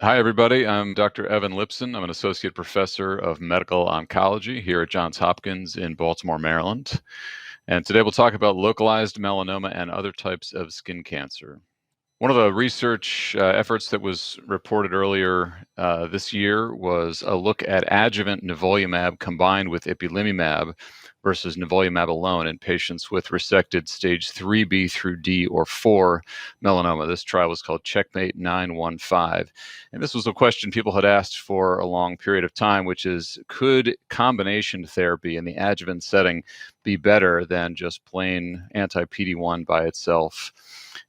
Hi, everybody. I'm Dr. Evan Lipson. I'm an associate professor of medical oncology here at Johns Hopkins in Baltimore, Maryland. And today we'll talk about localized melanoma and other types of skin cancer. One of the research efforts that was reported earlier this year was a look at adjuvant nivolumab combined with ipilimumab versus nivolumab alone in patients with resected stage 3B through D or 4 melanoma. This trial was called Checkmate 915. And this was a question people had asked for a long period of time, which is, could combination therapy in the adjuvant setting be better than just plain anti-PD-1 by itself?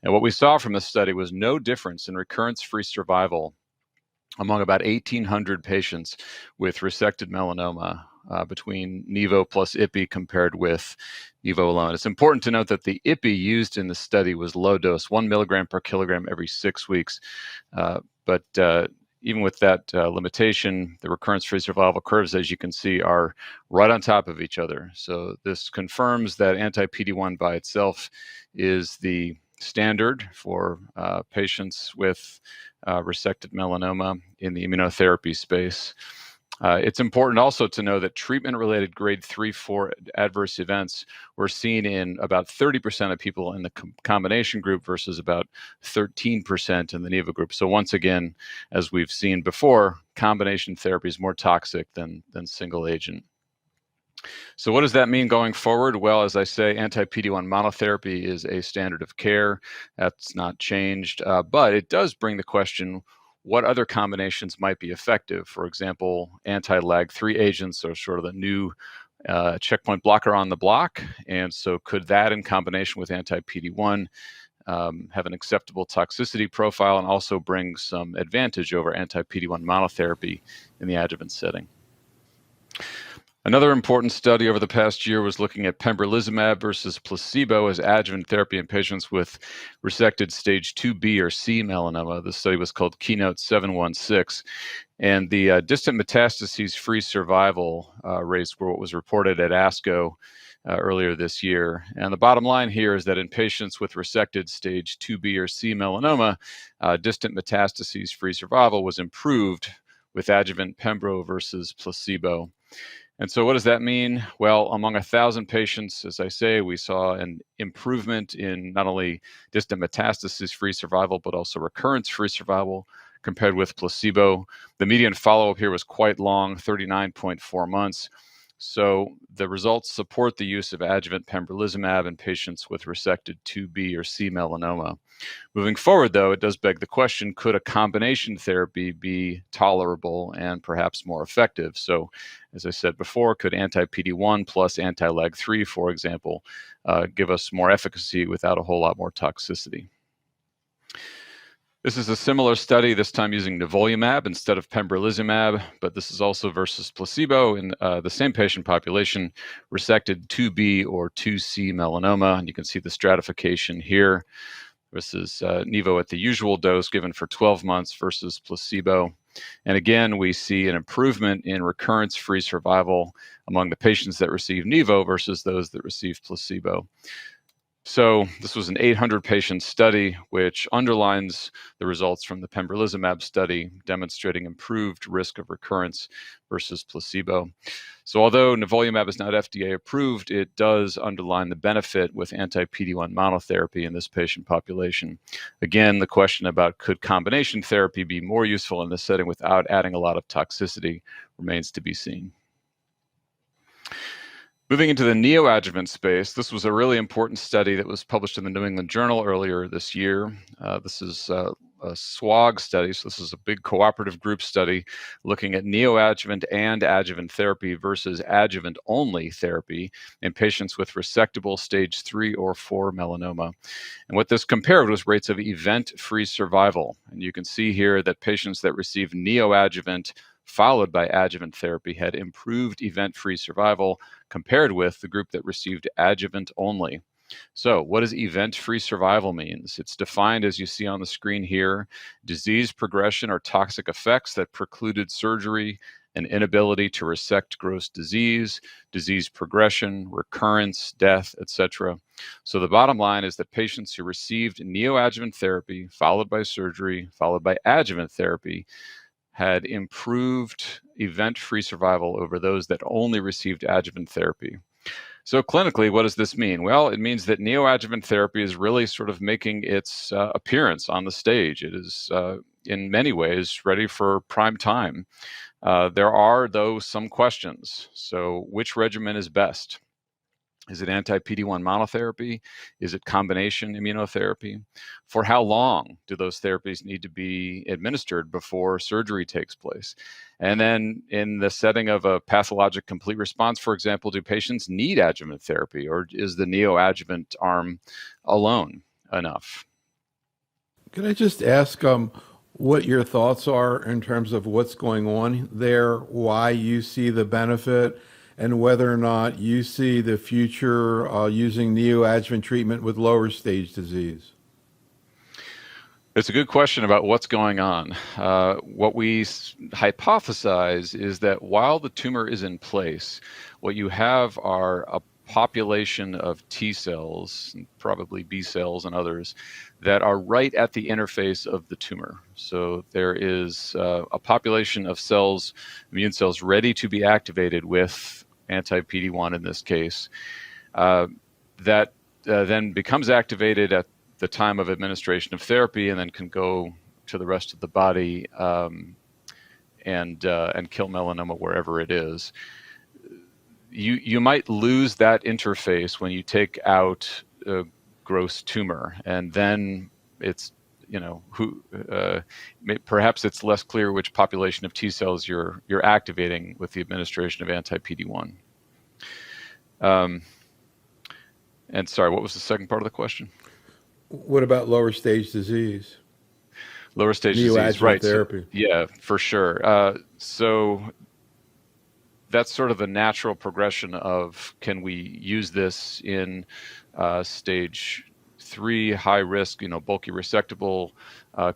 And what we saw from this study was no difference in recurrence-free survival among about 1,800 patients with resected melanoma between Nivo plus IPI compared with Nivo alone. It's important to note that the IPI used in the study was low dose, 1 milligram per kilogram every 6 weeks. But even with that limitation, the recurrence-free survival curves, as you can see, are right on top of each other. So this confirms that anti-PD-1 by itself is the standard for patients with resected melanoma in the immunotherapy space. It's important also to know that treatment-related grade 3-4 adverse events were seen in about 30% of people in the combination group versus about 13% in the Nivo group. So once again, as we've seen before, combination therapy is more toxic than single agent. So what does that mean going forward? Well, as I say, anti-PD-1 monotherapy is a standard of care. That's not changed, but it does bring the question, what other combinations might be effective? For example, anti-LAG-3 agents are sort of the new checkpoint blocker on the block. And so could that in combination with anti-PD-1 have an acceptable toxicity profile and also bring some advantage over anti-PD-1 monotherapy in the adjuvant setting? Another important study over the past year was looking at pembrolizumab versus placebo as adjuvant therapy in patients with resected stage 2B or C melanoma. This study was called Keynote 716. And the distant metastases-free survival rates were what was reported at ASCO earlier this year. And the bottom line here is that in patients with resected stage 2B or C melanoma, distant metastases-free survival was improved with adjuvant pembro versus placebo. And so what does that mean? Well, among 1,000 patients, as I say, we saw an improvement in not only distant metastasis-free survival, but also recurrence-free survival compared with placebo. The median follow-up here was quite long, 39.4 months. So the results support the use of adjuvant pembrolizumab in patients with resected 2B or C melanoma. Moving forward, though, it does beg the question, could a combination therapy be tolerable and perhaps more effective? So, as I said before, could anti-PD-1 plus anti-LAG-3, for example, give us more efficacy without a whole lot more toxicity? This is a similar study, this time using nivolumab instead of pembrolizumab, but this is also versus placebo in the same patient population, resected 2B or 2C melanoma. And you can see the stratification here. This is Nivo at the usual dose given for 12 months versus placebo. And again, we see an improvement in recurrence-free survival among the patients that receive Nivo versus those that receive placebo. So this was an 800-patient study, which underlines the results from the pembrolizumab study, demonstrating improved risk of recurrence versus placebo. So although nivolumab is not FDA approved, it does underline the benefit with anti-PD-1 monotherapy in this patient population. Again, the question about could combination therapy be more useful in this setting without adding a lot of toxicity remains to be seen. Moving into the neoadjuvant space, this was a really important study that was published in the New England Journal earlier this year. This is a SWOG study, so this is a big cooperative group study looking at neoadjuvant and adjuvant therapy versus adjuvant-only therapy in patients with resectable stage 3 or 4 melanoma. And what this compared was rates of event-free survival. And you can see here that patients that received neoadjuvant followed by adjuvant therapy had improved event-free survival compared with the group that received adjuvant only. So what does event-free survival mean? It's defined, as you see on the screen here, disease progression or toxic effects that precluded surgery, an inability to resect gross disease, disease progression, recurrence, death, etc. So the bottom line is that patients who received neoadjuvant therapy, followed by surgery, followed by adjuvant therapy, had improved event-free survival over those that only received adjuvant therapy. So clinically, what does this mean? Well, it means that neoadjuvant therapy is really sort of making its appearance on the stage. It is, in many ways, ready for prime time. There are, though, some questions. So which regimen is best? Is it anti-PD-1 monotherapy? Is it combination immunotherapy? For how long do those therapies need to be administered before surgery takes place? And then in the setting of a pathologic complete response, for example, do patients need adjuvant therapy, or is the neoadjuvant arm alone enough? Can I just ask what your thoughts are in terms of what's going on there, why you see the benefit, and whether or not you see the future using neoadjuvant treatment with lower stage disease? It's a good question about what's going on. What we hypothesize is that while the tumor is in place, what you have are a population of T cells, probably B cells and others, that are right at the interface of the tumor. So there is a population of cells, immune cells, ready to be activated with anti-PD-1 in this case, that then becomes activated at the time of administration of therapy, and then can go to the rest of the body and kill melanoma wherever it is. You might lose that interface when you take out a gross tumor, and then it's perhaps it's less clear which population of T cells you're activating with the administration of anti-PD-1. And sorry, what was the second part of the question? What about lower stage disease? Lower stage disease, right? Therapy. So, yeah, for sure. So that's sort of the natural progression of, can we use this in stage 3, high risk, bulky resectable?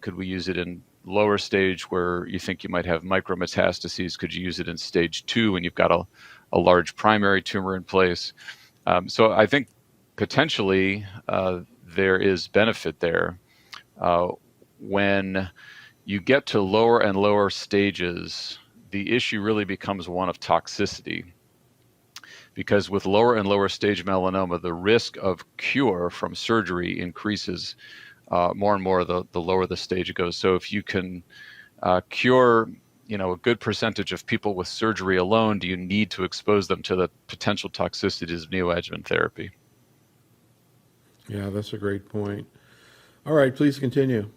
Could we use it in lower stage where you think you might have micrometastases? Could you use it in stage 2 when you've got a large primary tumor in place? So I think potentially there is benefit there. When you get to lower and lower stages, the issue really becomes one of toxicity. Because with lower and lower stage melanoma, the risk of cure from surgery increases more and more the lower the stage it goes. So if you can cure a good percentage of people with surgery alone, do you need to expose them to the potential toxicities of neoadjuvant therapy? Yeah, that's a great point. All right, please continue.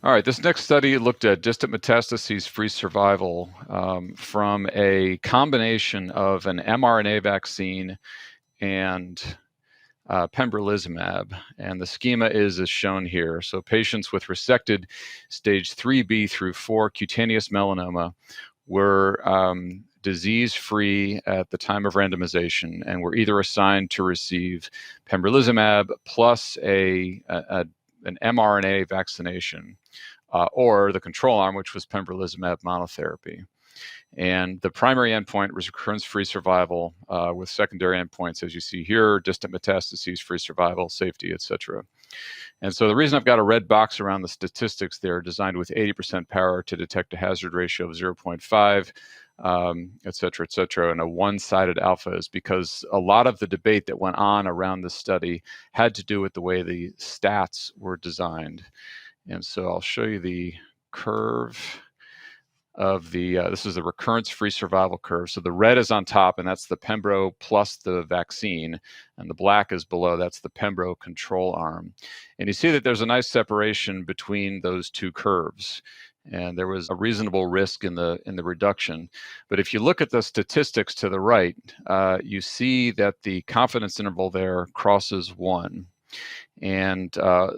All right, this next study looked at distant metastases-free survival from a combination of an mRNA vaccine and pembrolizumab, and the schema is as shown here. So patients with resected stage 3B through 4 cutaneous melanoma were disease-free at the time of randomization, and were either assigned to receive pembrolizumab plus an mRNA vaccination, or the control arm, which was pembrolizumab monotherapy. And the primary endpoint was recurrence-free survival, with secondary endpoints, as you see here: distant metastases-free survival, safety, etc. And so the reason I've got a red box around the statistics there, designed with 80% power to detect a hazard ratio of 0.5, et cetera, and a one-sided alpha, is because a lot of the debate that went on around this study had to do with the way the stats were designed. And so I'll show you the curve of this is the recurrence-free survival curve. So the red is on top, and that's the pembro plus the vaccine, and the black is below. That's the pembro control arm. And you see that there's a nice separation between those two curves, and there was a reasonable risk in the reduction. But if you look at the statistics to the right, you see that the confidence interval there crosses 1. And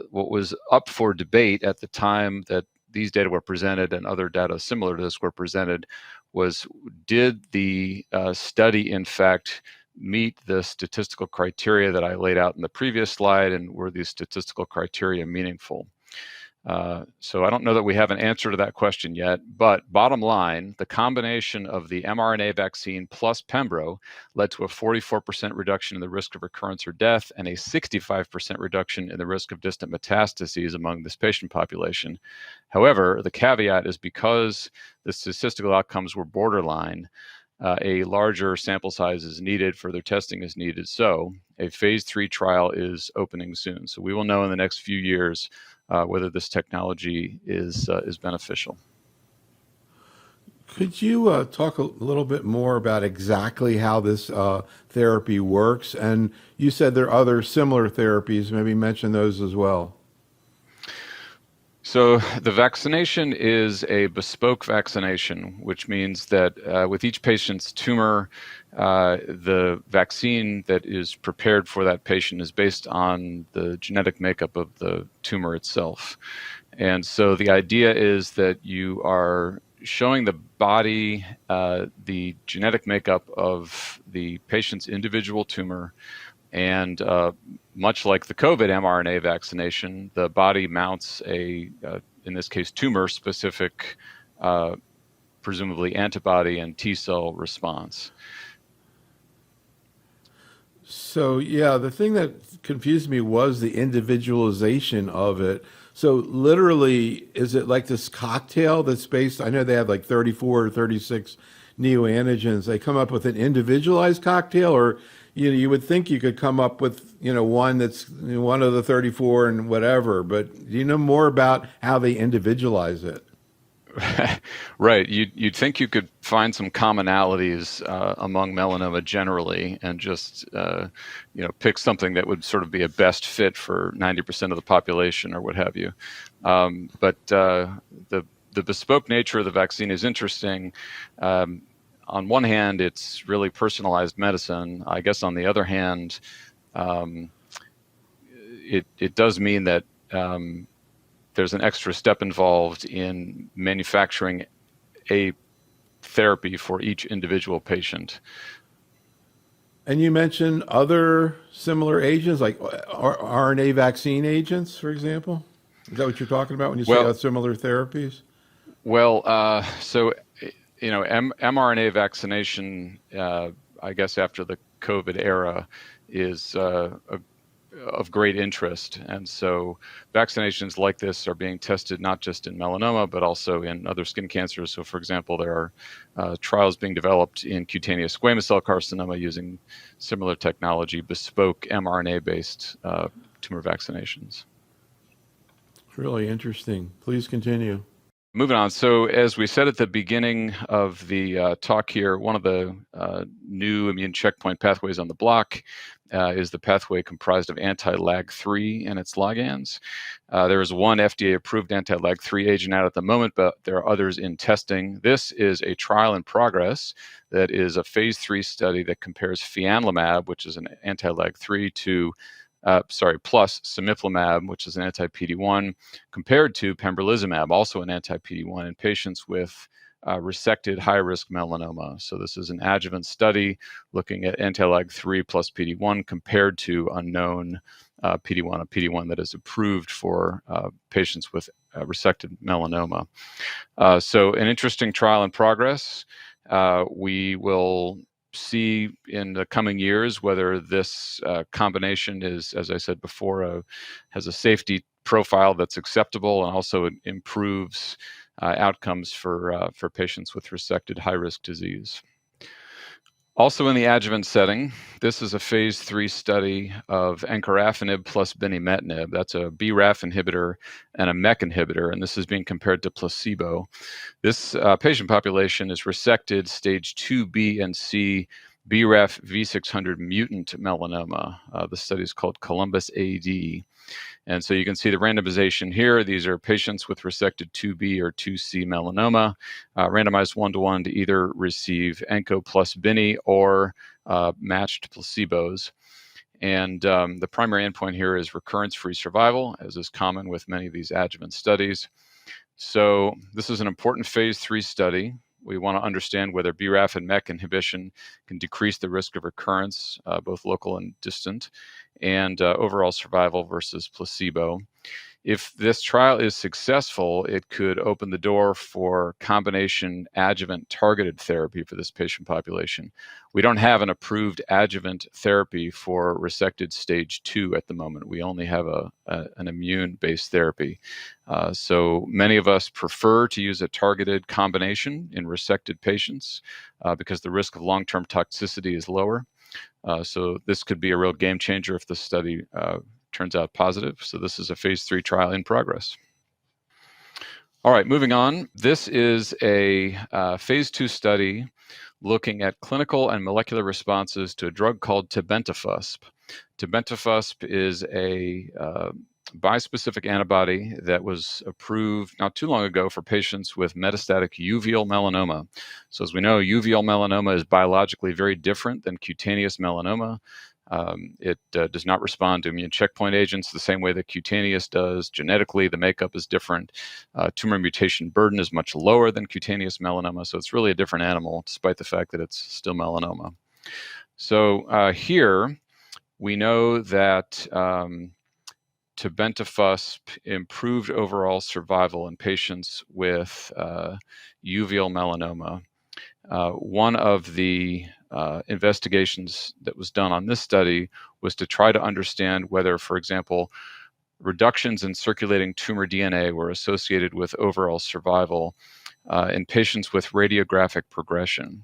what was up for debate at the time that these data were presented, and other data similar to this were presented, was, did the study in fact meet the statistical criteria that I laid out in the previous slide, and were these statistical criteria meaningful? So I don't know that we have an answer to that question yet, but bottom line, the combination of the mRNA vaccine plus Pembro led to a 44% reduction in the risk of recurrence or death and a 65% reduction in the risk of distant metastases among this patient population. However, the caveat is because the statistical outcomes were borderline, a larger sample size is needed, further testing is needed. So a phase 3 trial is opening soon. So we will know in the next few years whether this technology is beneficial. Could you talk a little bit more about exactly how this therapy works? And you said there are other similar therapies. Maybe mention those as well. So the vaccination is a bespoke vaccination, which means that with each patient's tumor, the vaccine that is prepared for that patient is based on the genetic makeup of the tumor itself. And so the idea is that you are showing the body the genetic makeup of the patient's individual tumor. And much like the COVID mRNA vaccination, the body mounts in this case, tumor-specific, presumably antibody and T-cell response. So, yeah, the thing that confused me was the individualization of it. So, literally, is it like this cocktail that's based? I know they have like 34 or 36 neoantigens. They come up with an individualized cocktail, or you would think you could come up with one that's one of the 34 and whatever. But do you know more about how they individualize it? Right. You'd think you could find some commonalities among melanoma generally, and just pick something that would sort of be a best fit for 90% of the population or what have you. But the bespoke nature of the vaccine is interesting. On one hand, it's really personalized medicine. I guess on the other hand, it does mean that there's an extra step involved in manufacturing a therapy for each individual patient. And you mentioned other similar agents, like RNA vaccine agents, for example. Is that what you're talking about when you say Well, similar therapies? so mRNA vaccination, I guess after the COVID era, is of great interest. And so vaccinations like this are being tested not just in melanoma, but also in other skin cancers. So for example, there are trials being developed in cutaneous squamous cell carcinoma using similar technology, bespoke mRNA-based tumor vaccinations. Really interesting. Please continue. Moving on. So as we said at the beginning of the talk here, one of the new immune checkpoint pathways on the block is the pathway comprised of anti-LAG3 and its ligands. There is one FDA-approved anti-LAG3 agent out at the moment, but there are others in testing. This is a trial in progress that is a phase 3 study that compares fianlimab, which is an anti-LAG3, plus cemiplimab, which is an anti-PD-1, compared to pembrolizumab, also an anti-PD-1, in patients with resected high-risk melanoma. So this is an adjuvant study looking at anti-LAG3 plus PD-1 compared to unknown PD-1, a PD-1 that is approved for patients with resected melanoma. So an interesting trial in progress. We will see in the coming years whether this combination is, as I said before, has a safety profile that's acceptable, and also it improves outcomes for patients with resected high-risk disease. Also in the adjuvant setting, this is a phase 3 study of encorafenib plus binimetinib. That's a BRAF inhibitor and a MEK inhibitor, and this is being compared to placebo. This patient population is resected stage 2B and C BRAF V600 mutant melanoma. The study is called Columbus AD. And so you can see the randomization here. These are patients with resected 2B or 2C melanoma, randomized 1-to-1 to either receive Enco plus Bini or matched placebos. And the primary endpoint here is recurrence-free survival, as is common with many of these adjuvant studies. So this is an important phase 3 study. We want to understand whether BRAF and MEK inhibition can decrease the risk of recurrence, both local and distant, and overall survival versus placebo. If this trial is successful, it could open the door for combination adjuvant targeted therapy for this patient population. We don't have an approved adjuvant therapy for resected stage 2 at the moment. We only have an immune-based therapy. So many of us prefer to use a targeted combination in resected patients because the risk of long-term toxicity is lower. So this could be a real game changer if the study turns out positive. So this is a phase 3 trial in progress. All right, moving on. This is a phase 2 study looking at clinical and molecular responses to a drug called tebentafusp. Tebentafusp is a bispecific antibody that was approved not too long ago for patients with metastatic uveal melanoma. So as we know, uveal melanoma is biologically very different than cutaneous melanoma. It does not respond to immune checkpoint agents the same way that cutaneous does. Genetically, the makeup is different. Tumor mutation burden is much lower than cutaneous melanoma, so it's really a different animal, despite the fact that it's still melanoma. So here, we know that tebentafusp improved overall survival in patients with uveal melanoma. One of the investigations that was done on this study was to try to understand whether, for example, reductions in circulating tumor DNA were associated with overall survival in patients with radiographic progression.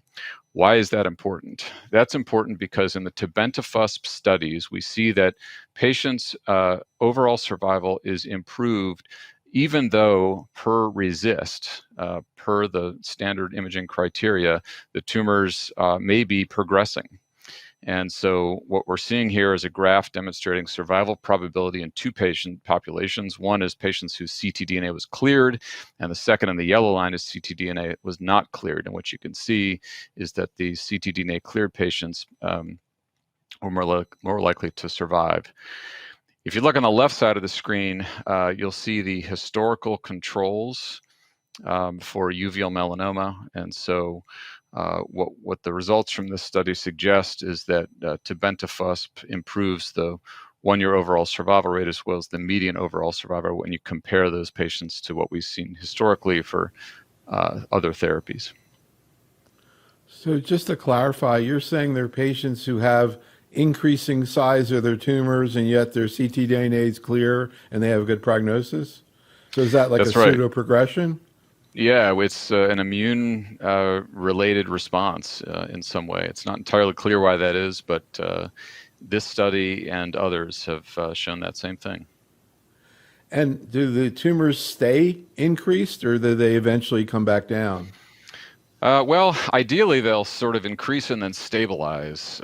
Why is that important? That's important because in the tebentafusp studies, we see that patients' overall survival is improved even though per RECIST, per the standard imaging criteria, the tumors may be progressing. And so what we're seeing here is a graph demonstrating survival probability in two patient populations. One is patients whose ctDNA was cleared, and the second in the yellow line is ctDNA was not cleared. And what you can see is that the ctDNA cleared patients were more likely to survive. If you look on the left side of the screen, you'll see the historical controls for uveal melanoma. And so what the results from this study suggest is that tebentafusp improves the one-year overall survival rate as well as the median overall survival when you compare those patients to what we've seen historically for other therapies. So just to clarify, you're saying there are patients who have increasing size of their tumors and yet their ctDNA is clear and they have a good prognosis? So is that like That's a right. pseudo progression? Yeah, it's an immune related response in some way. It's not entirely clear why that is, but this study and others have shown that same thing. And do the tumors stay increased or do they eventually come back down? Well, ideally, they'll sort of increase and then stabilize.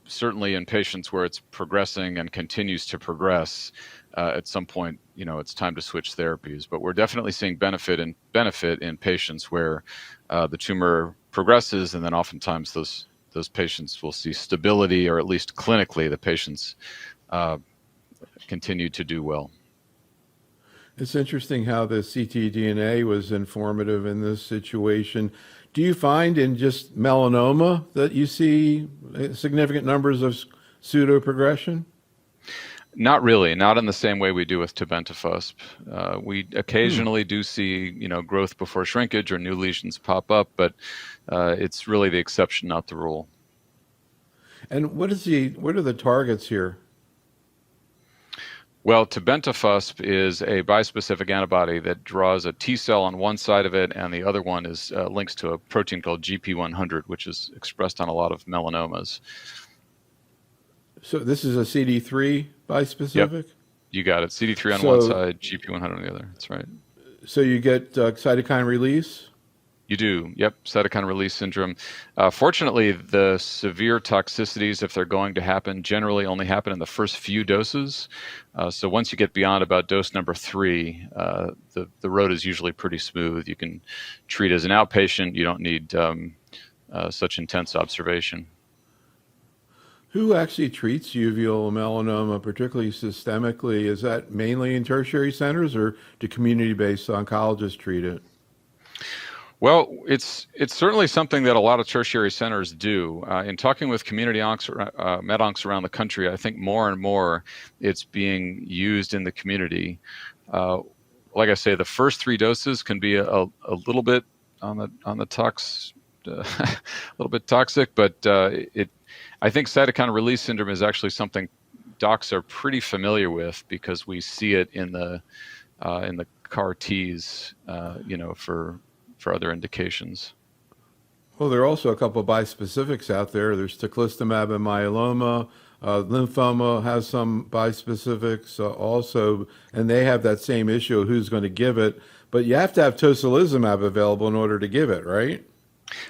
Certainly in patients where it's progressing and continues to progress, at some point, it's time to switch therapies. But we're definitely seeing benefit in patients where the tumor progresses, and then oftentimes those patients will see stability, or at least clinically, the patients continue to do well. It's interesting how the ctDNA was informative in this situation. Do you find in just melanoma that you see significant numbers of pseudoprogression? Not really, not in the same way we do with tebentafusp. We occasionally do see, growth before shrinkage or new lesions pop up, but it's really the exception, not the rule. And what are the targets here? Well, tebentafusp is a bispecific antibody that draws a T cell on one side of it, and the other one is links to a protein called GP100, which is expressed on a lot of melanomas. So this is a CD3 bispecific? Yep, you got it. CD3 on one side, GP100 on the other. That's right. So you get cytokine release? You do. Yep, cytokine release syndrome. Fortunately, the severe toxicities, if they're going to happen, generally only happen in the first few doses. So once you get beyond about dose number 3, the road is usually pretty smooth. You can treat as an outpatient. You don't need such intense observation. Who actually treats uveal melanoma, particularly systemically? Is that mainly in tertiary centers, or do community-based oncologists treat it? Well, it's certainly something that a lot of tertiary centers do. In talking with community med oncs around the country, I think more and more it's being used in the community. Uh, like I say, the first 3 doses can be a little bit on the tox, a little bit toxic, but I think cytokine release syndrome is actually something docs are pretty familiar with because we see it in the CAR Ts, for other indications. Well, there are also a couple of bispecifics out there. There's teclistamab and myeloma. Lymphoma has some bispecifics also, and they have that same issue of who's going to give it. But you have to have tocilizumab available in order to give it, right?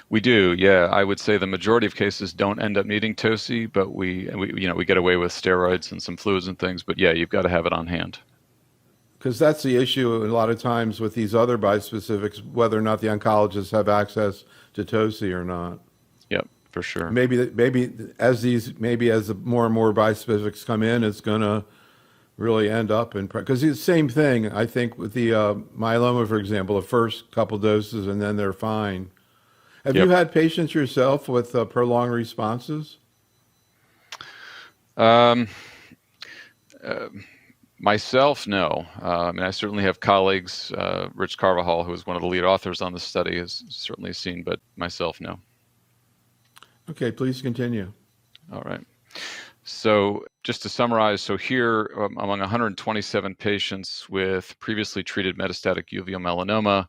We do, yeah. I would say the majority of cases don't end up needing toci, but we get away with steroids and some fluids and things. But yeah, you've got to have it on hand. Because that's the issue a lot of times with these other bispecifics, whether or not the oncologists have access to toci or not. Yep, for sure. Maybe as more and more bispecifics come in, it's going to really end up in because it's the same thing. I think with the myeloma, for example, the first couple doses and then they're fine. Have you Yep. had patients yourself with prolonged responses? Um, uh, Myself, no. I mean, I certainly have colleagues. Rich Carvajal, who was one of the lead authors on the study, has certainly seen, but myself, no. Okay, please continue. All right. So just to summarize, so here among 127 patients with previously treated metastatic uveal melanoma,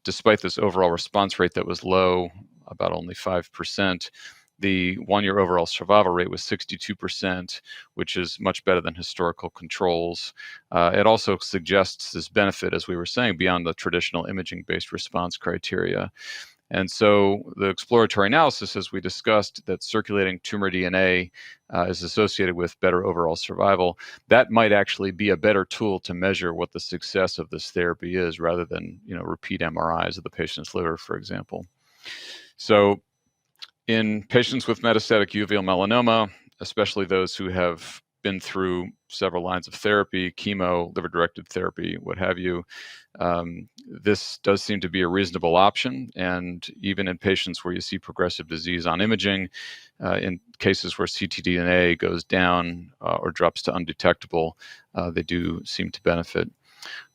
despite this overall response rate that was low, about only 5%, the 1-year overall survival rate was 62%, which is much better than historical controls. It also suggests this benefit, as we were saying, beyond the traditional imaging-based response criteria. And so the exploratory analysis, as we discussed, that circulating tumor DNA is associated with better overall survival. That might actually be a better tool to measure what the success of this therapy is rather than, repeat MRIs of the patient's liver, for example. So in patients with metastatic uveal melanoma, especially those who have been through several lines of therapy, chemo, liver-directed therapy, what have you, this does seem to be a reasonable option. And even in patients where you see progressive disease on imaging, in cases where ctDNA goes down or drops to undetectable, they do seem to benefit.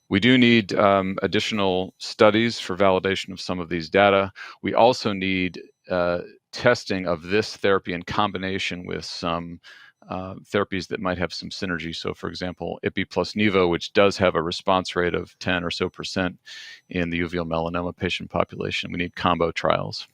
We do need additional studies for validation of some of these data. We also need testing of this therapy in combination with some therapies that might have some synergy. So, for example, Ipi plus Nivo, which does have a response rate of 10 or so percent in the uveal melanoma patient population. We need combo trials.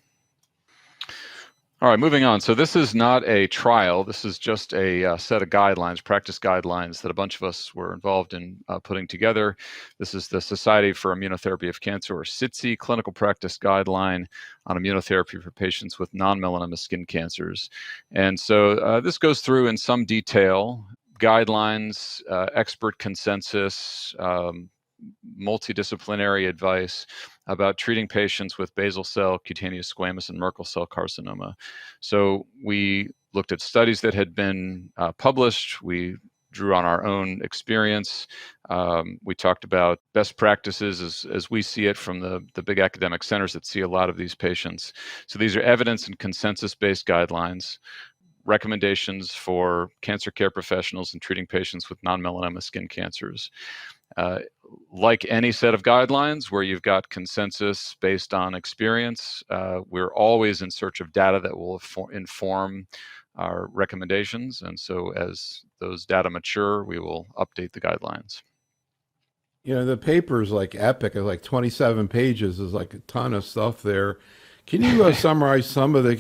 All right, moving on. So this is not a trial. This is just a set of guidelines, practice guidelines that a bunch of us were involved in putting together. This is the Society for Immunotherapy of Cancer, or SITC, clinical practice guideline on immunotherapy for patients with non-melanoma skin cancers. And so this goes through in some detail guidelines, expert consensus, multidisciplinary advice about treating patients with basal cell, cutaneous squamous, and Merkel cell carcinoma. So we looked at studies that had been published. We drew on our own experience. We talked about best practices as we see it from the big academic centers that see a lot of these patients. So these are evidence and consensus-based guidelines, recommendations for cancer care professionals in treating patients with non-melanoma skin cancers. Like any set of guidelines where you've got consensus based on experience, we're always in search of data that will inform our recommendations. And so as those data mature, we will update the guidelines. The paper is like epic. It's like 27 pages. There's like a ton of stuff there. Can you summarize some of the,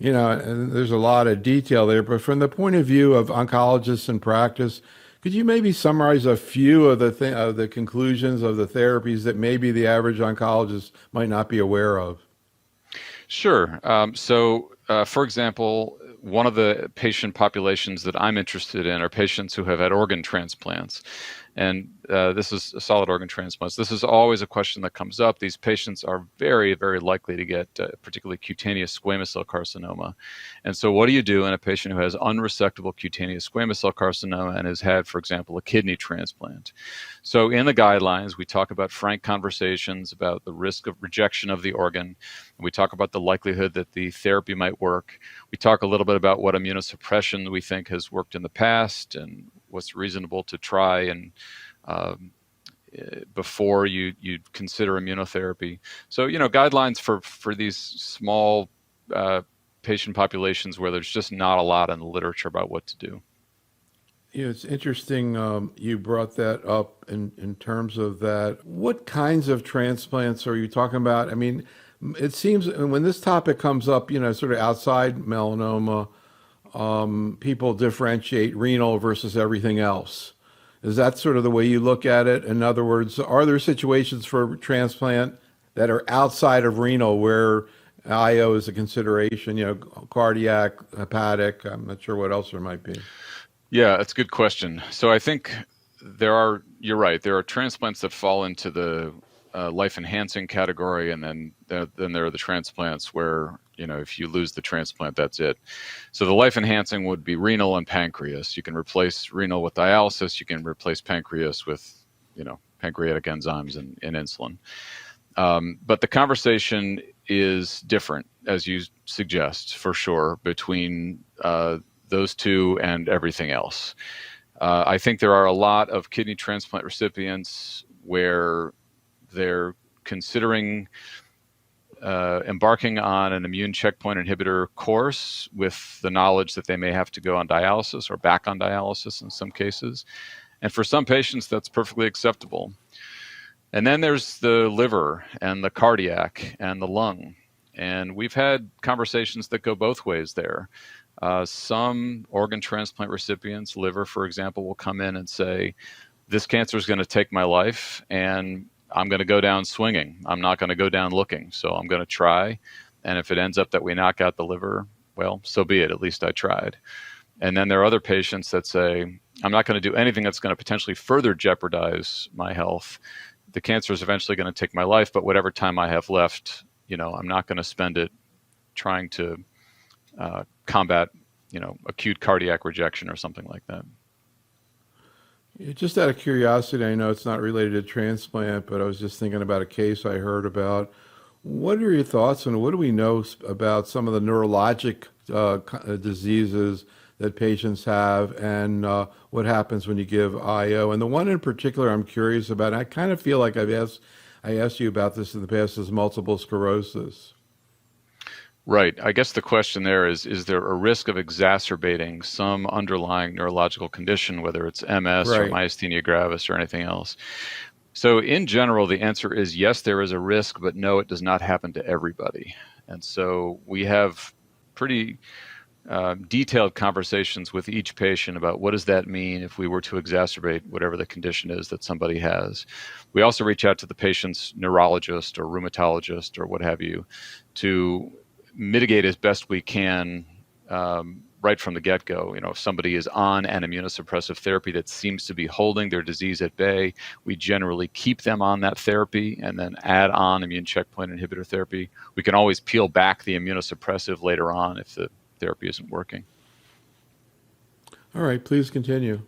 and there's a lot of detail there, but from the point of view of oncologists in practice, could you maybe summarize a few of the conclusions of the therapies that maybe the average oncologist might not be aware of? Sure. For example, one of the patient populations that I'm interested in are patients who have had organ transplants. And this is a solid organ transplants. This is always a question that comes up. These patients are very, very likely to get particularly cutaneous squamous cell carcinoma. And so what do you do in a patient who has unresectable cutaneous squamous cell carcinoma and has had, for example, a kidney transplant? So in the guidelines, we talk about frank conversations about the risk of rejection of the organ. We talk about the likelihood that the therapy might work. We talk a little bit about what immunosuppression we think has worked in the past and what's reasonable to try and before you consider immunotherapy. So, guidelines for these small patient populations where there's just not a lot in the literature about what to do. It's interesting you brought that up in terms of that. What kinds of transplants are you talking about? I mean, it seems when this topic comes up, sort of outside melanoma, people differentiate renal versus everything else. Is that sort of the way you look at it? In other words, are there situations for transplant that are outside of renal where IO is a consideration, cardiac, hepatic, I'm not sure what else there might be. Yeah, that's a good question. So I think you're right, there are transplants that fall into the life-enhancing category, and then there are the transplants where, if you lose the transplant, that's it. So the life-enhancing would be renal and pancreas. You can replace renal with dialysis. You can replace pancreas with, pancreatic enzymes and insulin. But the conversation is different, as you suggest, for sure, between those two and everything else. I think there are a lot of kidney transplant recipients where they're considering embarking on an immune checkpoint inhibitor course with the knowledge that they may have to go on dialysis or back on dialysis in some cases. And for some patients, that's perfectly acceptable. And then there's the liver and the cardiac and the lung. And we've had conversations that go both ways there. Some organ transplant recipients, liver, for example, will come in and say, this cancer is going to take my life and I'm going to go down swinging. I'm not going to go down looking. So I'm going to try. And if it ends up that we knock out the liver, well, so be it. At least I tried. And then there are other patients that say, I'm not going to do anything that's going to potentially further jeopardize my health. The cancer is eventually going to take my life, but whatever time I have left, I'm not going to spend it trying to combat, acute cardiac rejection or something like that. Just out of curiosity, I know it's not related to transplant, but I was just thinking about a case I heard about. What are your thoughts on what do we know about some of the neurologic diseases that patients have and what happens when you give IO? And the one in particular I'm curious about, and I kind of feel like I asked you about this in the past, is multiple sclerosis. Right. I guess the question there is there a risk of exacerbating some underlying neurological condition, whether it's MS or Right. myasthenia gravis or anything else? So in general, the answer is yes, there is a risk, but no, it does not happen to everybody. And so we have pretty detailed conversations with each patient about what does that mean if we were to exacerbate whatever the condition is that somebody has. We also reach out to the patient's neurologist or rheumatologist or what have you to mitigate as best we can right from the get-go. If somebody is on an immunosuppressive therapy that seems to be holding their disease at bay, we generally keep them on that therapy and then add on immune checkpoint inhibitor therapy. We can always peel back the immunosuppressive later on if the therapy isn't working. All right, please continue.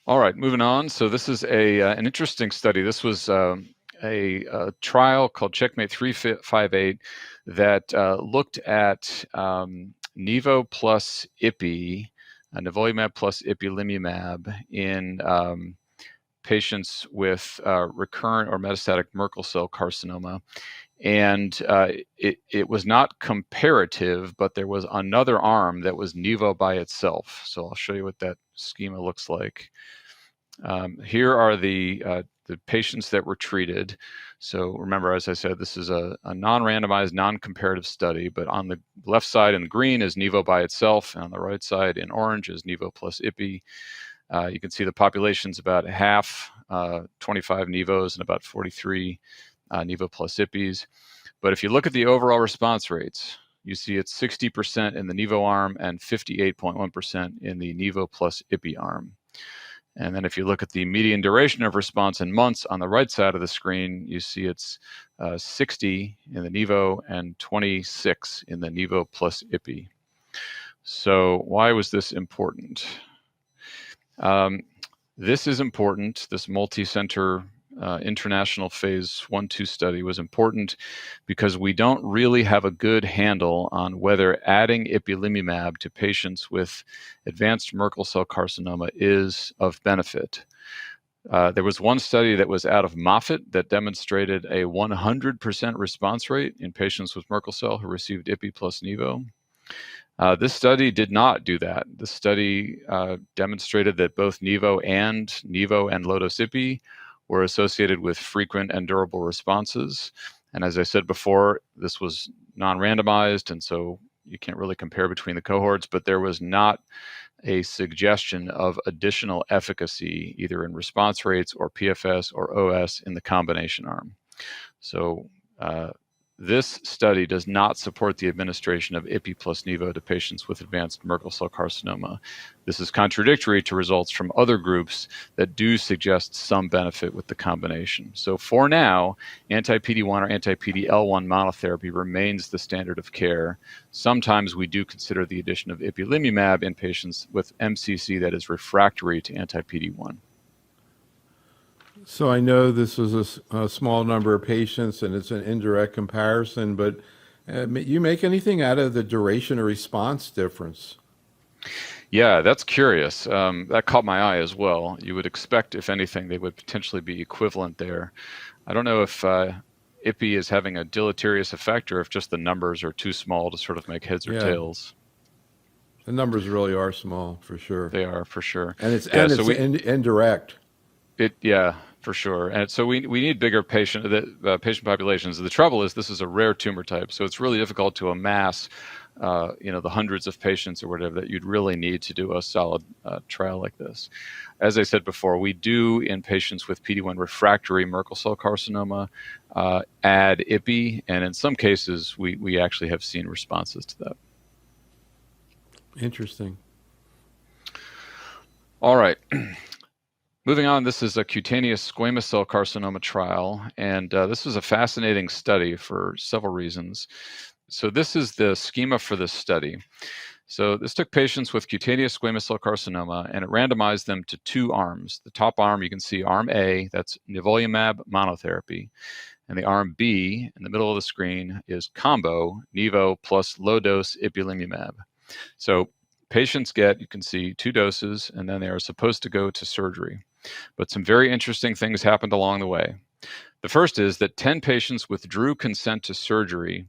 All right, moving on. So this is an interesting study. This was a trial called Checkmate 358 that looked at nivo plus ipi, nivolumab plus ipilimumab in patients with recurrent or metastatic Merkel cell carcinoma. And it was not comparative, but there was another arm that was nivo by itself. So I'll show you what that schema looks like. Here are the patients that were treated. So remember, as I said, this is a non-randomized, non-comparative study, but on the left side in green is nivo by itself, and on the right side in orange is nivo plus ipi. You can see the population's about half, 25 nivos and about 43 nivo plus ipis. But if you look at the overall response rates, you see it's 60% in the nivo arm and 58.1% in the nivo plus ipi arm. And then if you look at the median duration of response in months on the right side of the screen, you see it's 60 in the nivo and 26 in the nivo plus ipi. So why was this important? This is important. This multi-center international phase 1-2 study was important because we don't really have a good handle on whether adding ipilimumab to patients with advanced Merkel cell carcinoma is of benefit. There was one study that was out of Moffitt that demonstrated a 100% response rate in patients with Merkel cell who received IPI plus Nivo. This study did not do that. The study demonstrated that both Nivo and low-dose IPI were associated with frequent and durable responses. And as I said before, this was non-randomized, and so you can't really compare between the cohorts, but there was not a suggestion of additional efficacy, either in response rates or PFS or OS in the combination arm. So this study does not support the administration of IPI plus Nivo to patients with advanced Merkel cell carcinoma. This is contradictory to results from other groups that do suggest some benefit with the combination. So for now, anti-PD-1 or anti-PD-L1 monotherapy remains the standard of care. Sometimes we do consider the addition of ipilimumab in patients with MCC that is refractory to anti-PD-1. So I know this was a small number of patients and it's an indirect comparison, but you make anything out of the duration of response difference? Yeah, that's curious. That caught my eye as well. You would expect, if anything, they would potentially be equivalent there. I don't know if IPI is having a deleterious effect or if just the numbers are too small to sort of make heads or tails. The numbers really are small, for sure. They are, for sure. And it's indirect. Yeah, for sure. And so we need bigger patient populations. The trouble is this is a rare tumor type, so it's really difficult to amass the hundreds of patients or whatever that you'd really need to do a solid trial like this. As I said before, we do in patients with PD-1 refractory Merkel cell carcinoma add IPI, and in some cases we actually have seen responses to that. Interesting. All right. Moving on, this is a cutaneous squamous cell carcinoma trial, and this was a fascinating study for several reasons. So this is the schema for this study. So this took patients with cutaneous squamous cell carcinoma, and it randomized them to two arms. The top arm, you can see arm A, that's nivolumab monotherapy, and the arm B in the middle of the screen is combo, Nivo plus low-dose ipilimumab. So patients get, you can see, 2 doses, and then they are supposed to go to surgery. But some very interesting things happened along the way. The first is that 10 patients withdrew consent to surgery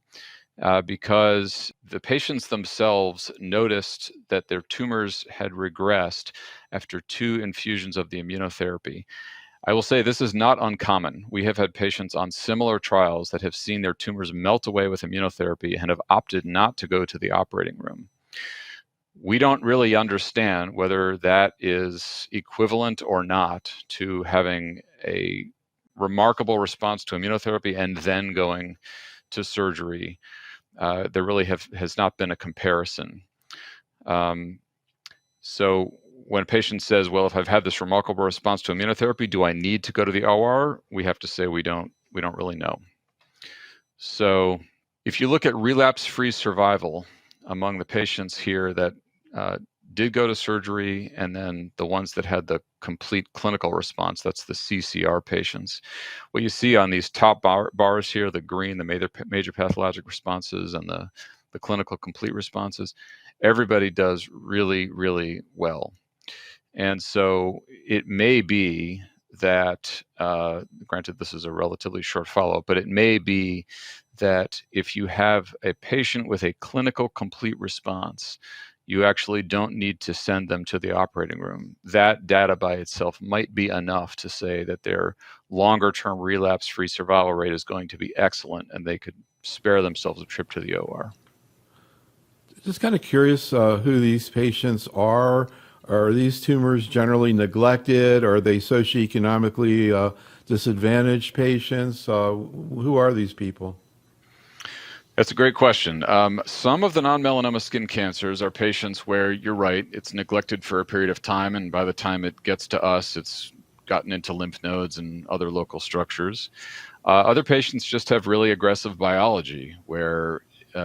because the patients themselves noticed that their tumors had regressed after 2 infusions of the immunotherapy. I will say this is not uncommon. We have had patients on similar trials that have seen their tumors melt away with immunotherapy and have opted not to go to the operating room. We don't really understand whether that is equivalent or not to having a remarkable response to immunotherapy and then going to surgery. There really has not been a comparison. So when a patient says, well, if I've had this remarkable response to immunotherapy, do I need to go to the OR? We have to say we don't really know. So if you look at relapse-free survival among the patients here that did go to surgery, and then the ones that had the complete clinical response, that's the CCR patients. What you see on these top bars here, the green, the major pathologic responses, and the clinical complete responses, everybody does really, really well. And so it may be that, granted this is a relatively short follow-up, but it may be that if you have a patient with a clinical complete response, you actually don't need to send them to the operating room. That data by itself might be enough to say that their longer-term relapse-free survival rate is going to be excellent, and they could spare themselves a trip to the OR. Just kind of curious who these patients are. Are these tumors generally neglected? Are they socioeconomically disadvantaged patients? Who are these people? That's a great question. Some of the non-melanoma skin cancers are patients where you're right, it's neglected for a period of time, and by the time it gets to us, it's gotten into lymph nodes and other local structures. Other patients just have really aggressive biology where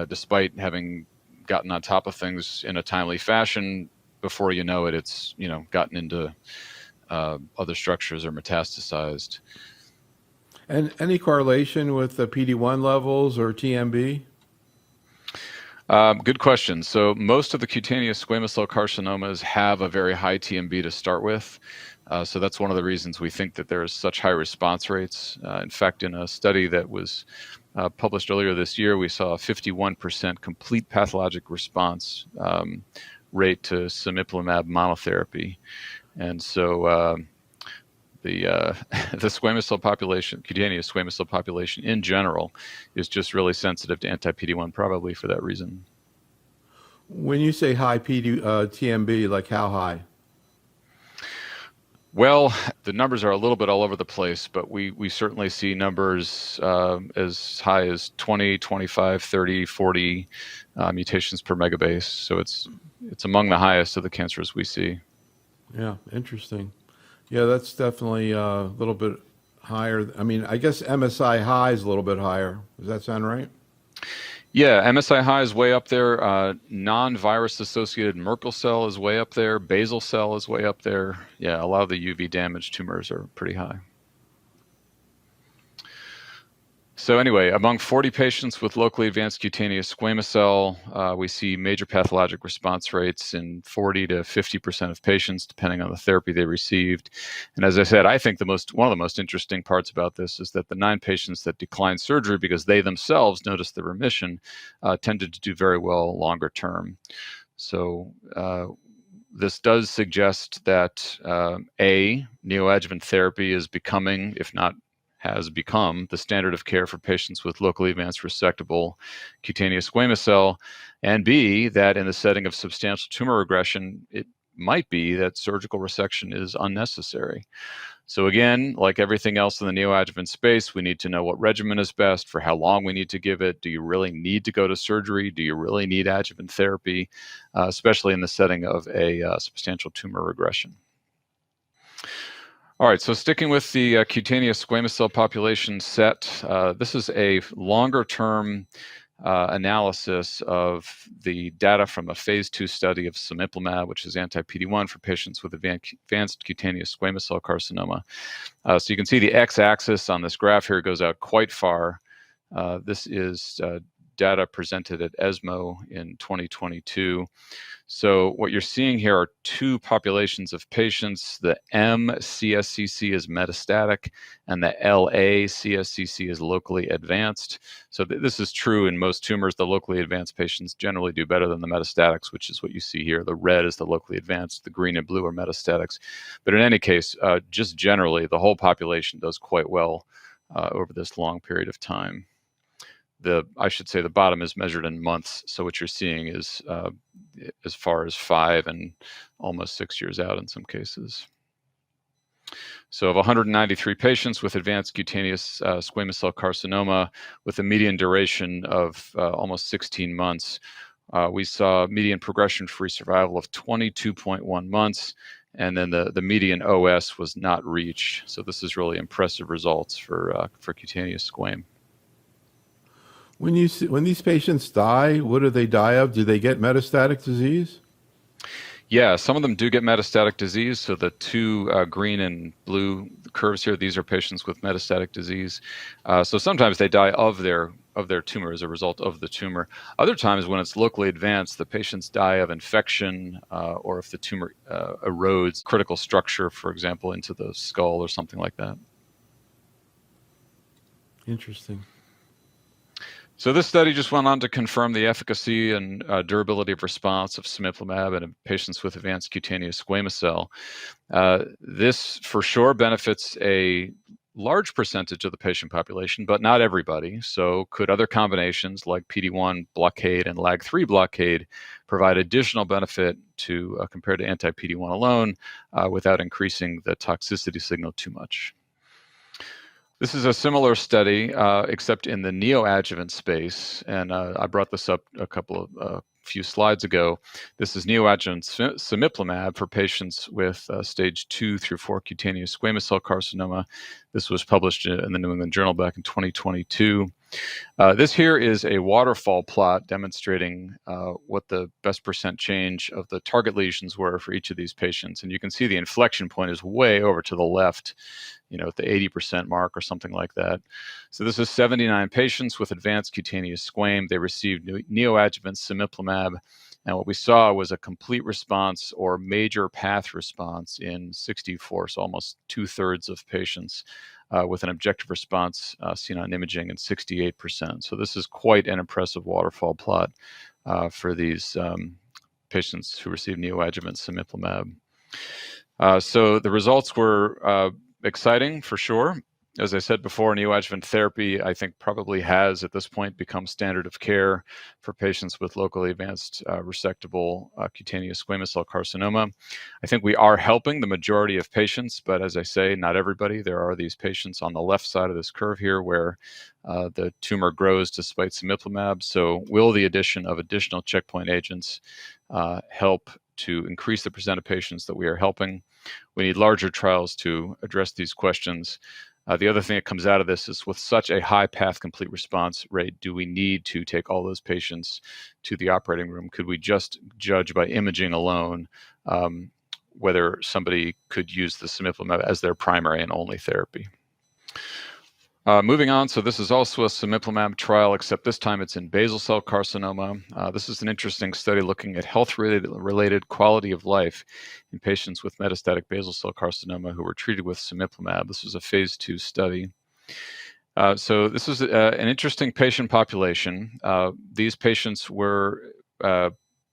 despite having gotten on top of things in a timely fashion, before you know it, it's gotten into other structures or metastasized. And any correlation with the PD-1 levels or TMB? Good question. So most of the cutaneous squamous cell carcinomas have a very high TMB to start with. So that's one of the reasons we think that there's such high response rates. In fact, in a study that was published earlier this year, we saw a 51% complete pathologic response rate to cemiplimab monotherapy. And so the the squamous cell population, cutaneous squamous cell population in general, is just really sensitive to anti-PD-1, probably for that reason. When you say high TMB, like how high? Well, the numbers are a little bit all over the place, but we certainly see numbers as high as 20, 25, 30, 40 mutations per megabase. So it's among the highest of the cancers we see. Yeah, interesting. Yeah, that's definitely a little bit higher. I mean, I guess MSI high is a little bit higher. Does that sound right? Yeah, MSI high is way up there. Non-virus associated Merkel cell is way up there. Basal cell is way up there. Yeah, a lot of the UV damaged tumors are pretty high. So anyway, among 40 patients with locally advanced cutaneous squamous cell, we see major pathologic response rates in 40 to 50% of patients, depending on the therapy they received. And as I said, I think one of the most interesting parts about this is that the 9 patients that declined surgery because they themselves noticed the remission tended to do very well longer term. So this does suggest that neoadjuvant therapy is becoming, if not has become, the standard of care for patients with locally advanced resectable cutaneous squamous cell, and B, that in the setting of substantial tumor regression, it might be that surgical resection is unnecessary. So again, like everything else in the neoadjuvant space, we need to know what regimen is best, for how long we need to give it. Do you really need to go to surgery? Do you really need adjuvant therapy, especially in the setting of a substantial tumor regression? All right, so sticking with the cutaneous squamous cell population set, this is a longer-term analysis of the data from a phase 2 study of cemiplimab, which is anti-PD-1 for patients with advanced cutaneous squamous cell carcinoma. So you can see the x-axis on this graph here goes out quite far. This is data presented at ESMO in 2022. So what you're seeing here are 2 populations of patients. The M-CSCC is metastatic, and the LA-CSCC is locally advanced. So this is true in most tumors. The locally advanced patients generally do better than the metastatics, which is what you see here. The red is the locally advanced, the green and blue are metastatics. But in any case, just generally, the whole population does quite well over this long period of time. I should say the bottom is measured in months. So what you're seeing is as far as 5 and almost 6 years out in some cases. So of 193 patients with advanced cutaneous squamous cell carcinoma with a median duration of almost 16 months, we saw median progression-free survival of 22.1 months, and then the median OS was not reached. So this is really impressive results for cutaneous squam. When these patients die, what do they die of? Do they get metastatic disease? Yeah, some of them do get metastatic disease. So the 2 green and blue curves here, these are patients with metastatic disease. So sometimes they die of their tumor as a result of the tumor. Other times, when it's locally advanced, the patients die of infection or if the tumor erodes critical structure, for example, into the skull or something like that. Interesting. So this study just went on to confirm the efficacy and durability of response of cemiplimab in patients with advanced cutaneous squamous cell. This for sure benefits a large percentage of the patient population, but not everybody. So could other combinations like PD-1 blockade and LAG-3 blockade provide additional benefit to compared to anti-PD-1 alone without increasing the toxicity signal too much? This is a similar study, except in the neoadjuvant space, and I brought this up a few slides ago. This is neoadjuvant cemiplimab for patients with stage 2 through 4 cutaneous squamous cell carcinoma. This was published in the New England Journal back in 2022. This here is a waterfall plot demonstrating what the best percent change of the target lesions were for each of these patients. And you can see the inflection point is way over to the left, at the 80% mark or something like that. So this is 79 patients with advanced cutaneous squam. They received neoadjuvant cemiplimab. And what we saw was a complete response or major path response in 64, so almost 2/3 of patients, with an objective response seen on imaging in 68%. So this is quite an impressive waterfall plot for these patients who received neoadjuvant cemiplimab. So the results were exciting for sure. As I said before, neoadjuvant therapy, I think, probably has at this point become standard of care for patients with locally advanced resectable cutaneous squamous cell carcinoma. I think we are helping the majority of patients, but as I say, not everybody. There are these patients on the left side of this curve here where the tumor grows despite cemiplimab. So will the addition of additional checkpoint agents help to increase the percent of patients that we are helping? We need larger trials to address these questions. The other thing that comes out of this is, with such a high path complete response rate, do we need to take all those patients to the operating room? Could we just judge by imaging alone whether somebody could use the cemiplimab as their primary and only therapy? Moving on, so this is also a cemiplimab trial, except this time it's in basal cell carcinoma. This is an interesting study looking at health-related quality of life in patients with metastatic basal cell carcinoma who were treated with cemiplimab. This was a phase 2 study. So this is an interesting patient population. These patients were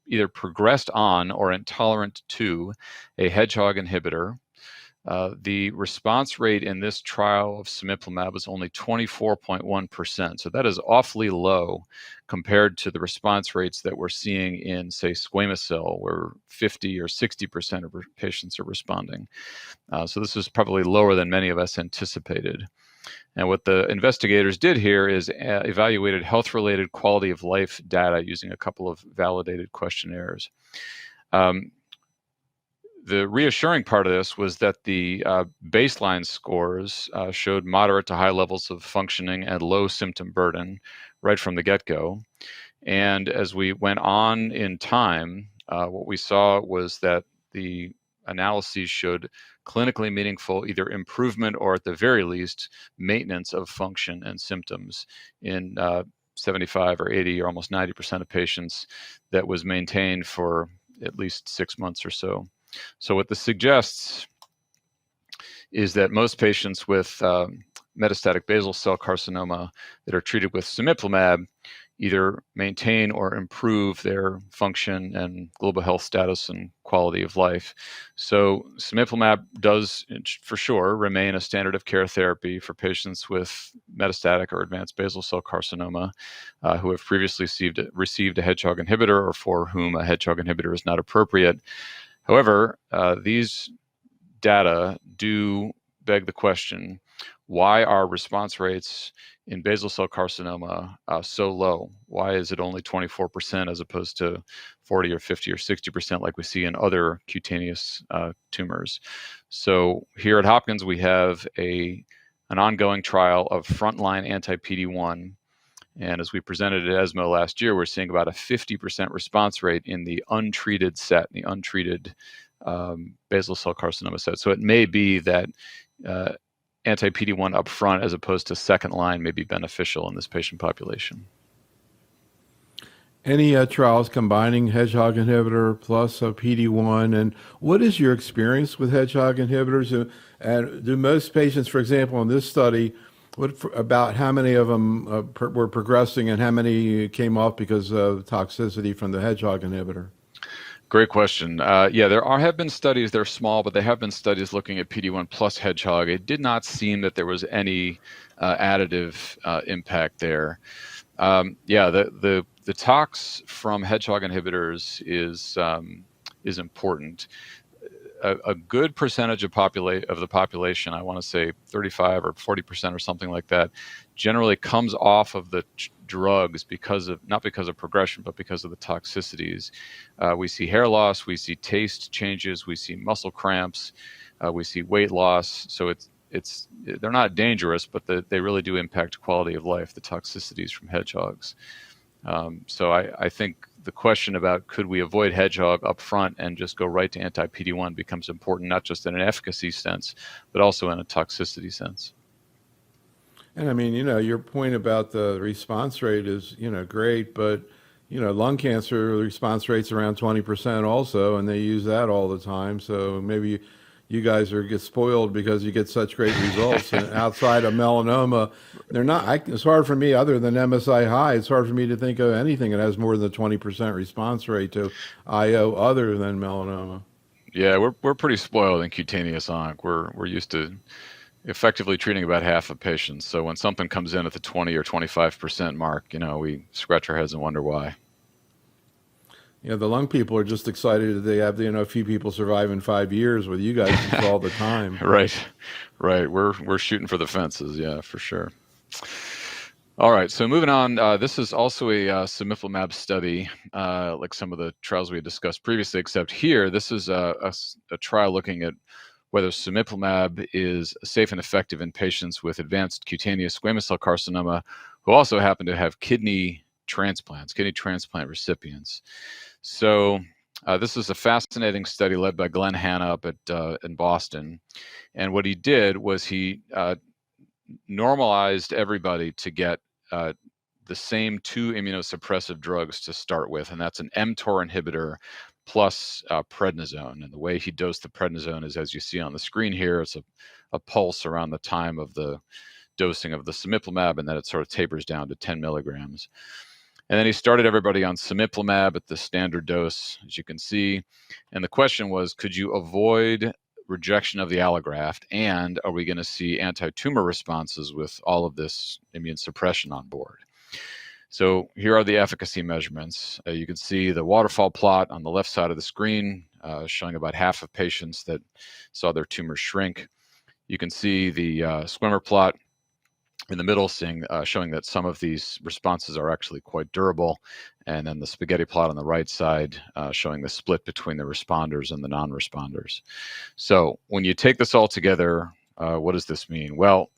either progressed on or intolerant to a hedgehog inhibitor. The response rate in this trial of cemiplimab was only 24.1%. So that is awfully low compared to the response rates that we're seeing in, say, squamous cell, where 50 or 60% of patients are responding. So this is probably lower than many of us anticipated. And what the investigators did here is evaluated health-related quality of life data using a couple of validated questionnaires. The reassuring part of this was that the baseline scores showed moderate to high levels of functioning and low symptom burden right from the get-go. And as we went on in time, what we saw was that the analyses showed clinically meaningful either improvement or, at the very least, maintenance of function and symptoms in 75 or 80 or almost 90% of patients that was maintained for at least 6 months or so. So what this suggests is that most patients with metastatic basal cell carcinoma that are treated with cemiplimab either maintain or improve their function and global health status and quality of life. So cemiplimab does, for sure, remain a standard of care therapy for patients with metastatic or advanced basal cell carcinoma who have previously received a hedgehog inhibitor or for whom a hedgehog inhibitor is not appropriate. However, these data do beg the question, why are response rates in basal cell carcinoma so low? Why is it only 24% as opposed to 40 or 50 or 60% like we see in other cutaneous tumors? So here at Hopkins, we have an ongoing trial of frontline anti-PD-1. And as we presented at ESMO last year, we're seeing about a 50% response rate in the untreated set, the untreated basal cell carcinoma set. So it may be that anti-PD-1 up front as opposed to second line may be beneficial in this patient population. Any trials combining hedgehog inhibitor plus a PD-1? And what is your experience with hedgehog inhibitors? And do most patients, for example, in this study, about how many of them were progressing and how many came off because of toxicity from the hedgehog inhibitor? Great question. Yeah, there have been studies, they're small, but there have been studies looking at PD-1 plus hedgehog. It did not seem that there was any additive impact there. Yeah, the tox from hedgehog inhibitors is important. A good percentage of the population, I want to say 35 or 40% or something like that, generally comes off of the drugs not because of progression, but because of the toxicities. We see hair loss, we see taste changes, we see muscle cramps, we see weight loss. So they're not dangerous, but they really do impact quality of life, the toxicities from hedgehogs. So I think the question about could we avoid hedgehog up front and just go right to anti-PD-1 becomes important, not just in an efficacy sense, but also in a toxicity sense. And I mean, your point about the response rate is, great, but, lung cancer response rate's around 20% also, and they use that all the time. So maybe you guys get spoiled because you get such great results. And outside of melanoma, they're not, it's hard for me, other than MSI high, it's hard for me to think of anything that has more than a 20% response rate to IO other than melanoma. Yeah, we're pretty spoiled in cutaneous onc. We're used to effectively treating about half of patients. So when something comes in at the 20 or 25% mark, we scratch our heads and wonder why. The lung people are just excited that they have, a few people survive in 5 years. With you guys, it's all the time. Right. We're shooting for the fences. Yeah, for sure. All right. So moving on, this is also a cemiplimab study, like some of the trials we had discussed previously, except here, this is a trial looking at whether cemiplimab is safe and effective in patients with advanced cutaneous squamous cell carcinoma who also happen to have kidney transplant recipients. So this is a fascinating study led by Glenn Hanna up in Boston. And what he did was he normalized everybody to get the same 2 immunosuppressive drugs to start with, and that's an mTOR inhibitor plus prednisone. And the way he dosed the prednisone is, as you see on the screen here, it's a pulse around the time of the dosing of the cemiplimab, and then it sort of tapers down to 10 milligrams. And then he started everybody on cemiplimab at the standard dose, as you can see. And the question was, could you avoid rejection of the allograft, and are we going to see anti-tumor responses with all of this immune suppression on board? So here are the efficacy measurements. You can see the waterfall plot on the left side of the screen, showing about half of patients that saw their tumors shrink. You can see the swimmer plot in the middle, showing that some of these responses are actually quite durable, and then the spaghetti plot on the right side showing the split between the responders and the non-responders. So when you take this all together, what does this mean? Well,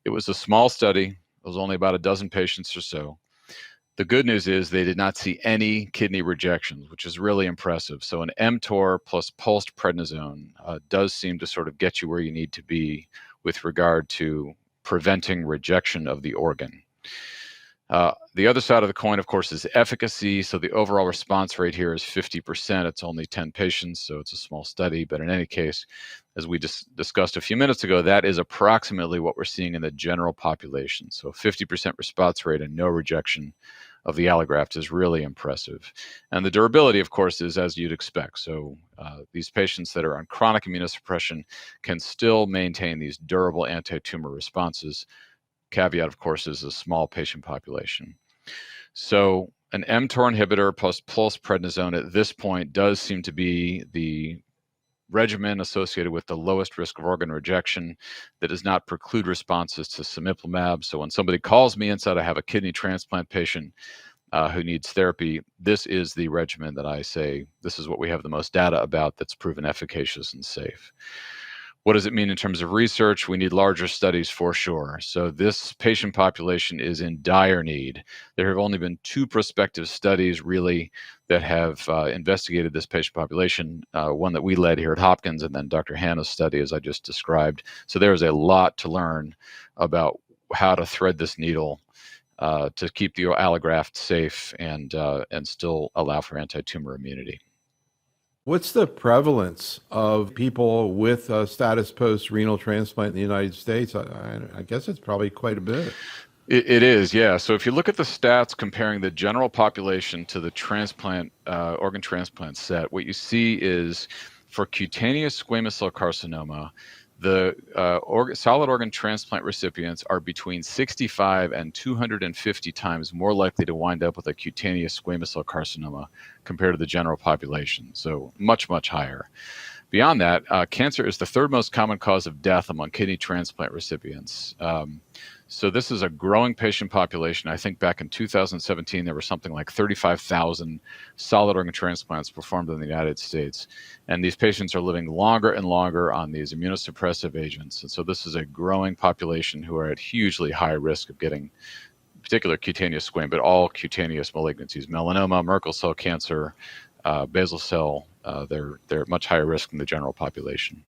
it was a small study. It was only about a dozen patients or so. The good news is they did not see any kidney rejections, which is really impressive. So an mTOR plus pulsed prednisone does seem to sort of get you where you need to be with regard to preventing rejection of the organ. The other side of the coin, of course, is efficacy. So the overall response rate here is 50%. It's only 10 patients, so it's a small study. But in any case, as we discussed a few minutes ago, that is approximately what we're seeing in the general population. So 50% response rate and no rejection of the allograft is really impressive. And the durability, of course, is as you'd expect. So these patients that are on chronic immunosuppression can still maintain these durable anti-tumor responses. Caveat, of course, is a small patient population. So an mTOR inhibitor plus pulse prednisone at this point does seem to be the regimen associated with the lowest risk of organ rejection that does not preclude responses to cemiplimab. So when somebody calls me and said, I have a kidney transplant patient who needs therapy, this is the regimen that I say, this is what we have the most data about that's proven efficacious and safe. What does it mean in terms of research? We need larger studies for sure. So this patient population is in dire need. There have only been 2 prospective studies really that have investigated this patient population, one that we led here at Hopkins, and then Dr. Hanna's study, as I just described. So there's a lot to learn about how to thread this needle to keep the allograft safe and still allow for anti-tumor immunity. What's the prevalence of people with a status post-renal transplant in the United States? I guess it's probably quite a bit. It is, yeah. So if you look at the stats comparing the general population to the transplant, organ transplant set, what you see is for cutaneous squamous cell carcinoma, the solid organ transplant recipients are between 65 and 250 times more likely to wind up with a cutaneous squamous cell carcinoma compared to the general population. So much, much higher. Beyond that, cancer is the 3rd most common cause of death among kidney transplant recipients. So this is a growing patient population. I think back in 2017, there were something like 35,000 solid organ transplants performed in the United States. And these patients are living longer and longer on these immunosuppressive agents. And so this is a growing population who are at hugely high risk of getting particular cutaneous squamous, but all cutaneous malignancies, melanoma, Merkel cell cancer, basal cell, they're at much higher risk than the general population.